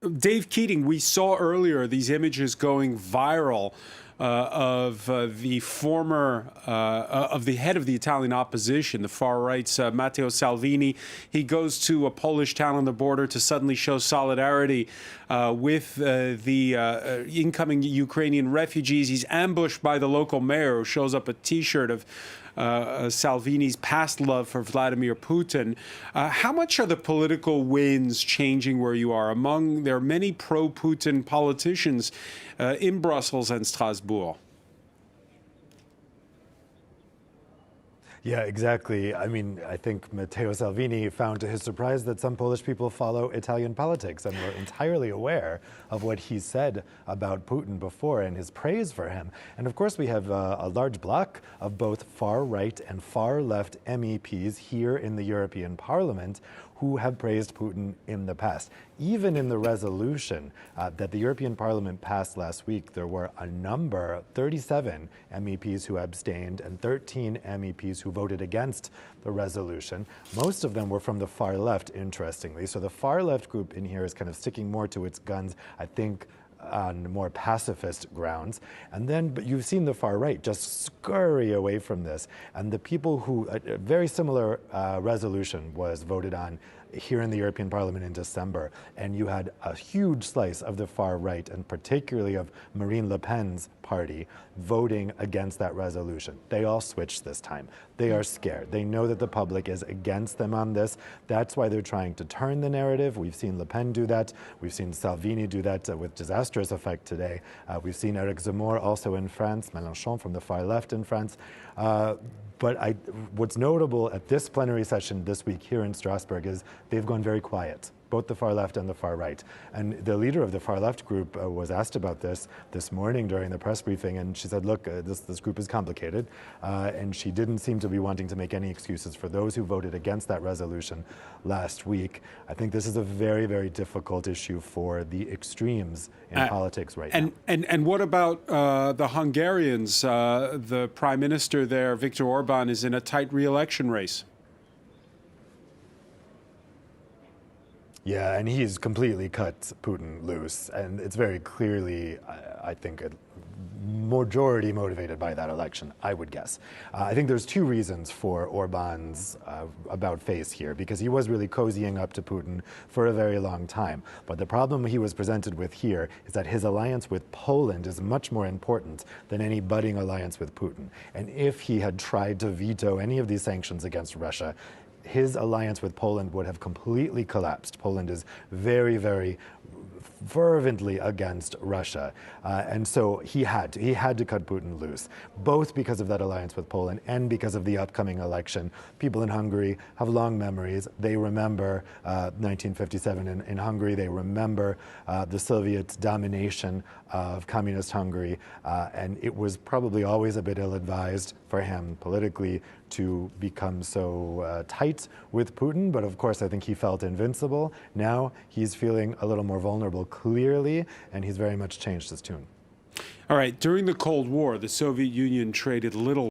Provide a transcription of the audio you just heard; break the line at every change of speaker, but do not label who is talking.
Dave Keating, we saw earlier these images going viral of the former, of the head of the Italian opposition, the far right's Matteo Salvini. He goes to a Polish town on the border to suddenly show solidarity with the incoming Ukrainian refugees. He's ambushed by the local mayor, who shows up a T-shirt of Salvini's past love for Vladimir Putin. How much are the political winds changing where you are? There are many pro-Putin politicians in Brussels and Strasbourg.
Yeah, exactly. I mean, I think Matteo Salvini found to his surprise that some Polish people follow Italian politics and were entirely aware of what he said about Putin before and his praise for him. And of course, we have a large bloc of both far-right and far-left MEPs here in the European Parliament who have praised Putin in the past. Even in the resolution that the European Parliament passed last week, there were a number, 37 MEPs who abstained and 13 MEPs who voted against the resolution. Most of them were from the far left, interestingly. So the far left group in here is kind of sticking more to its guns, I think, on more pacifist grounds. And then, but you've seen the far right just scurry away from this. And the people who, a very similar resolution was voted on here in the European Parliament in December. And you had a huge slice of the far right, and particularly of Marine Le Pen's party, voting against that resolution. They all switched this time. They are scared. They know that the public is against them on this. That's why they're trying to turn the narrative. We've seen Le Pen do that. We've seen Salvini do that with disastrous effect today. We've seen Eric Zemmour also in France, Mélenchon from the far left in France. But what's notable at this plenary session this week here in Strasbourg is they've gone very quiet, both the far left and the far right. And the leader of the far left group was asked about this morning during the press briefing, and she said, look, this group is complicated, and she didn't seem to be wanting to make any excuses for those who voted against that resolution last week. I think this is a very, very difficult issue for the extremes in politics right now.
And what about the Hungarians? The prime minister there, Viktor Orban, is in a tight re-election race.
Yeah, and he's completely cut Putin loose, and it's very clearly, I think, a majority motivated by that election, I would guess. I think there's two reasons for Orban's about face here, because he was really cozying up to Putin for a very long time. But the problem he was presented with here is that his alliance with Poland is much more important than any budding alliance with Putin. And if he had tried to veto any of these sanctions against Russia, his alliance with Poland would have completely collapsed. Poland is very, very fervently against Russia. And so he had to cut Putin loose, both because of that alliance with Poland and because of the upcoming election. People in Hungary have long memories. They remember 1957 in Hungary. They remember the Soviet domination of communist Hungary. And it was probably always a bit ill-advised for him politically to become so tight with Putin. But of course, I think he felt invincible. Now he's feeling a little more vulnerable, clearly, and he's very much changed his tune.
All right, during the Cold War, the Soviet Union traded little